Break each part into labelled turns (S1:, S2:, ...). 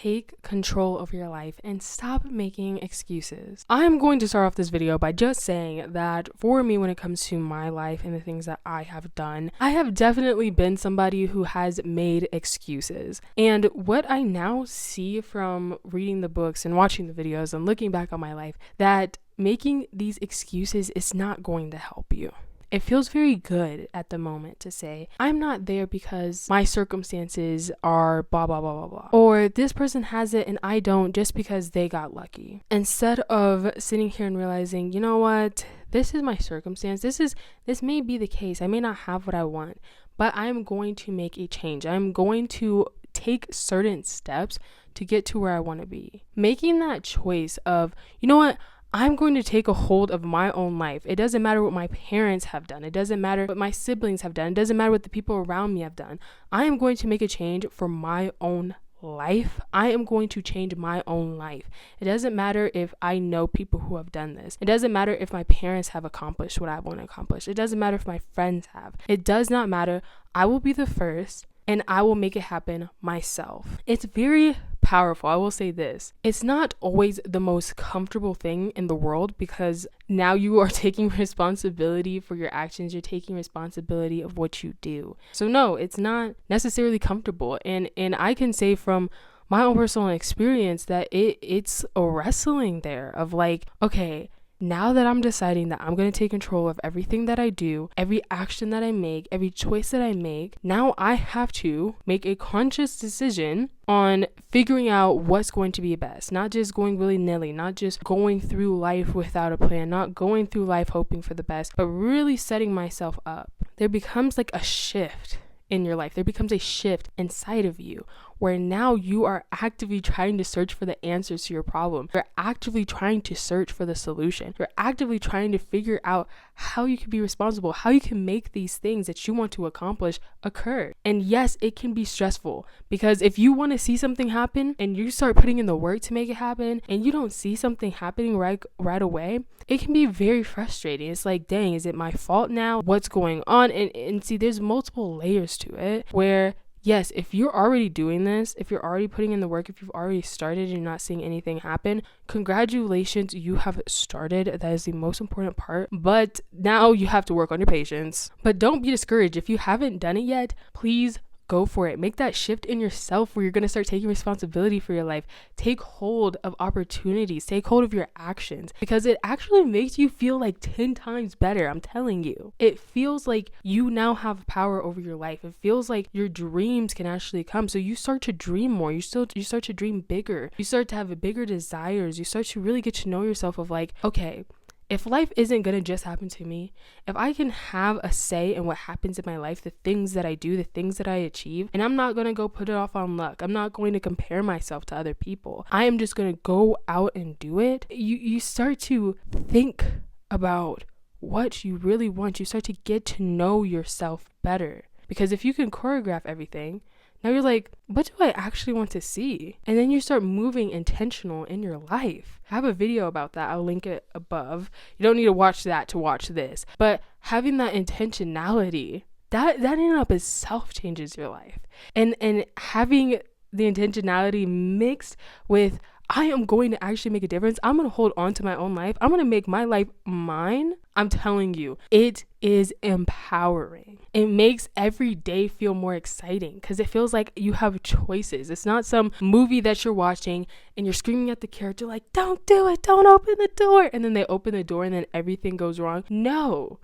S1: take control of your life and stop making excuses. I'm going to start off this video by just saying that for me, when it comes to my life and the things that I have done, I have definitely been somebody who has made excuses. And what I now see from reading the books and watching the videos and looking back on my life, that making these excuses is not going to help you. It feels very good at the moment to say, I'm not there because my circumstances are blah, blah, blah, blah, blah. Or this person has it and I don't just because they got lucky. Instead of sitting here and realizing, you know what, this is my circumstance. This may be the case. I may not have what I want, but I'm going to make a change. I'm going to take certain steps to get to where I want to be. Making that choice of, you know what, I'm going to take a hold of my own life. It doesn't matter what my parents have done. It doesn't matter what my siblings have done. It doesn't matter what the people around me have done. I am going to make a change for my own life. I am going to change my own life. It doesn't matter if I know people who have done this. It doesn't matter if my parents have accomplished what I want to accomplish. It doesn't matter if my friends have. It does not matter. I will be the first and I will make it happen myself. It's very powerful. I will say this. It's not always the most comfortable thing in the world because now you are taking responsibility for your actions. You're taking responsibility of what you do. So no, it's not necessarily comfortable. And I can say from my own personal experience that it's a wrestling there of like, okay, now that I'm deciding that I'm going to take control of everything that I do, every action that I make, every choice that I make, now I have to make a conscious decision on figuring out what's going to be best, not just going willy-nilly, not just going through life without a plan, not going through life hoping for the best, but really setting myself up. There becomes like a shift in your life. There becomes a shift inside of you where now you are actively trying to search for the answers to your problem. You're actively trying to search for the solution. You're actively trying to figure out how you can be responsible, how you can make these things that you want to accomplish occur. And yes, it can be stressful because if you want to see something happen and you start putting in the work to make it happen and you don't see something happening right away, it can be very frustrating. It's like, dang, is it my fault now? What's going on? And see, there's multiple layers to it where yes, if you're already doing this, if you're already putting in the work, if you've already started and you're not seeing anything happen, congratulations, you have started. That is the most important part. But now you have to work on your patience. But don't be discouraged. If you haven't done it yet, please go for it. Make that shift in yourself where you're going to start taking responsibility for your life. Take hold of opportunities. Take hold of your actions because it actually makes you feel like 10 times better. I'm telling you. It feels like you now have power over your life. It feels like your dreams can actually come. So you start to dream more. You start to dream bigger. You start to have bigger desires. You start to really get to know yourself of like, okay, if life isn't going to just happen to me, if I can have a say in what happens in my life, the things that I do, the things that I achieve, and I'm not going to go put it off on luck. I'm not going to compare myself to other people. I am just going to go out and do it. You start to think about what you really want. You start to get to know yourself better. Because if you can choreograph everything, now you're like, what do I actually want to see? And then you start moving intentional in your life. I have a video about that. I'll link it above. You don't need to watch that to watch this. But having that intentionality, that in and of itself changes your life. And having the intentionality mixed with I am going to actually make a difference. I'm going to hold on to my own life. I'm going to make my life mine. I'm telling you, it is empowering. It makes every day feel more exciting because it feels like you have choices. It's not some movie that you're watching and you're screaming at the character like, don't do it, don't open the door. And then they open the door and then everything goes wrong. No,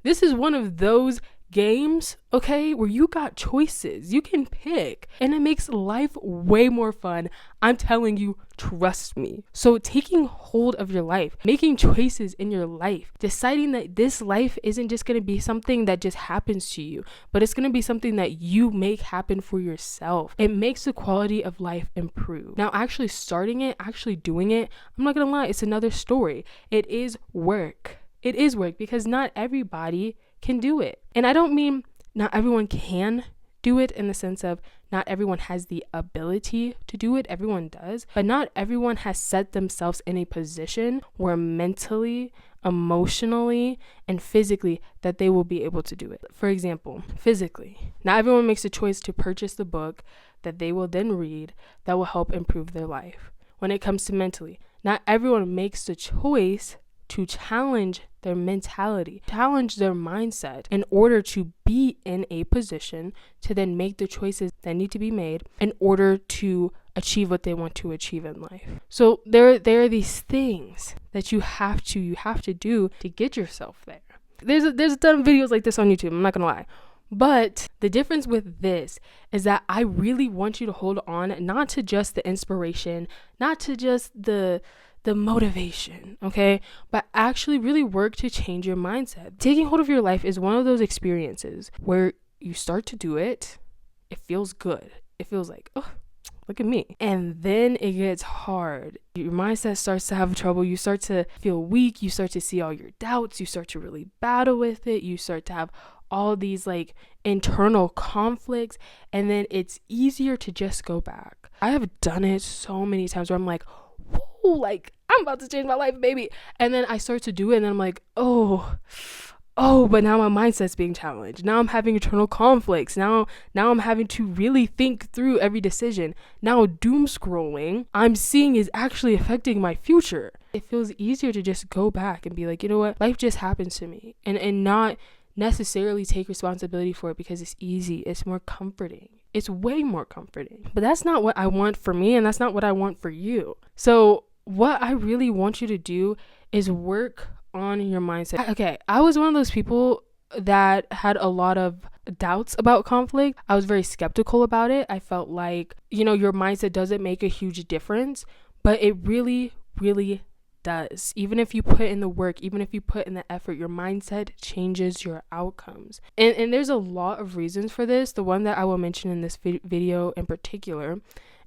S1: this is one of those games, okay, where you got choices. You can pick and it makes life way more fun. I'm telling you, trust me. So taking hold of your life, making choices in your life, deciding that this life isn't just going to be something that just happens to you, but it's going to be something that you make happen for yourself. It makes the quality of life improve. Now, actually starting it, actually doing it, I'm not going to lie, it's another story. It is work. It is work because not everybody can do it. And I don't mean not everyone can do it in the sense of not everyone has the ability to do it. Everyone does. But not everyone has set themselves in a position where mentally, emotionally, and physically that they will be able to do it. For example, physically, not everyone makes a choice to purchase the book that they will then read that will help improve their life. When it comes to mentally, not everyone makes the choice to challenge their mentality, challenge their mindset in order to be in a position to then make the choices that need to be made in order to achieve what they want to achieve in life. So there are these things that you have to do to get yourself there. There's a ton of videos like this on YouTube, I'm not gonna lie. But the difference with this is that I really want you to hold on not to just the inspiration, not to just the motivation, okay? But actually really work to change your mindset. Taking hold of your life is one of those experiences where you start to do it, it feels good. It feels like, oh, look at me. And then it gets hard. Your mindset starts to have trouble. You start to feel weak. You start to see all your doubts. You start to really battle with it. You start to have all these like internal conflicts. And then it's easier to just go back. I have done it so many times where I'm like, whoa, like I'm about to change my life, baby. And then I start to do it and then I'm like, oh, but now my mindset's being challenged. Now I'm having internal conflicts. Now I'm having to really think through every decision. Now doom scrolling I'm seeing is actually affecting my future. It feels easier to just go back and be like, you know what? Life just happens to me and not necessarily take responsibility for it because it's easy. It's more comforting. It's way more comforting. But that's not what I want for me and that's not what I want for you. So what I really want you to do is work on your mindset. Okay, I was one of those people that had a lot of doubts about conflict. I was very skeptical about it. I felt like, your mindset doesn't make a huge difference, but it really, really does. Even if you put in the work, even if you put in the effort, your mindset changes your outcomes. And there's a lot of reasons for this. The one that I will mention in this video in particular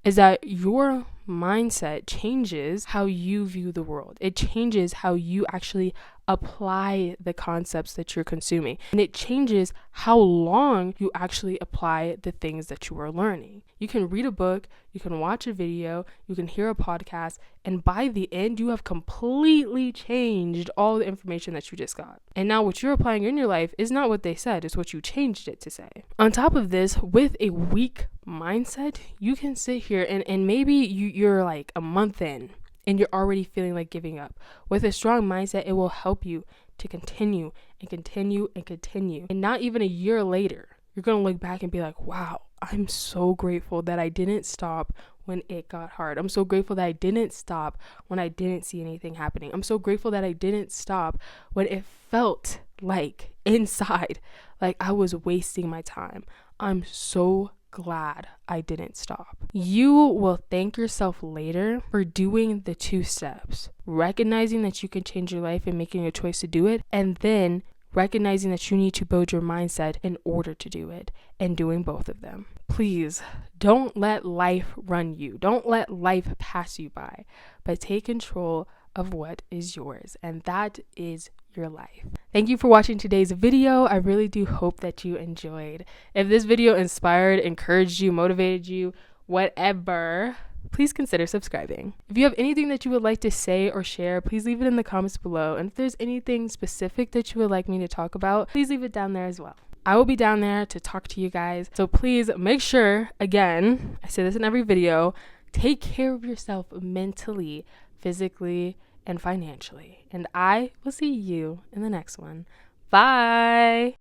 S1: is that your mindset changes how you view the world. It changes how you actually apply the concepts that you're consuming. And it changes how long you actually apply the things that you are learning. You can read a book, you can watch a video, you can hear a podcast, and by the end, you have completely changed all the information that you just got. And now what you're applying in your life is not what they said, it's what you changed it to say. On top of this, with a weak mindset, you can sit here and maybe you're like a month in and you're already feeling like giving up. With a strong mindset, it will help you to continue and continue and continue. And not even a year later, you're going to look back and be like, wow, I'm so grateful that I didn't stop when it got hard. I'm so grateful that I didn't stop when I didn't see anything happening. I'm so grateful that I didn't stop when it felt like inside, like I was wasting my time. I'm so glad I didn't stop. You will thank yourself later for doing the 2 steps, recognizing that you can change your life and making a choice to do it, and then recognizing that you need to build your mindset in order to do it, and doing both of them. Please don't let life run you. Don't let life pass you by, but take control of what is yours, and that is your life. Thank you for watching today's video. I really do hope that you enjoyed. If this video inspired, encouraged you, motivated you, whatever, please consider subscribing. If you have anything that you would like to say or share, please leave it in the comments below. And if there's anything specific that you would like me to talk about, please leave it down there as well. I will be down there to talk to you guys. So please make sure, again, I say this in every video, take care of yourself mentally, physically, and financially. And I will see you in the next one. Bye.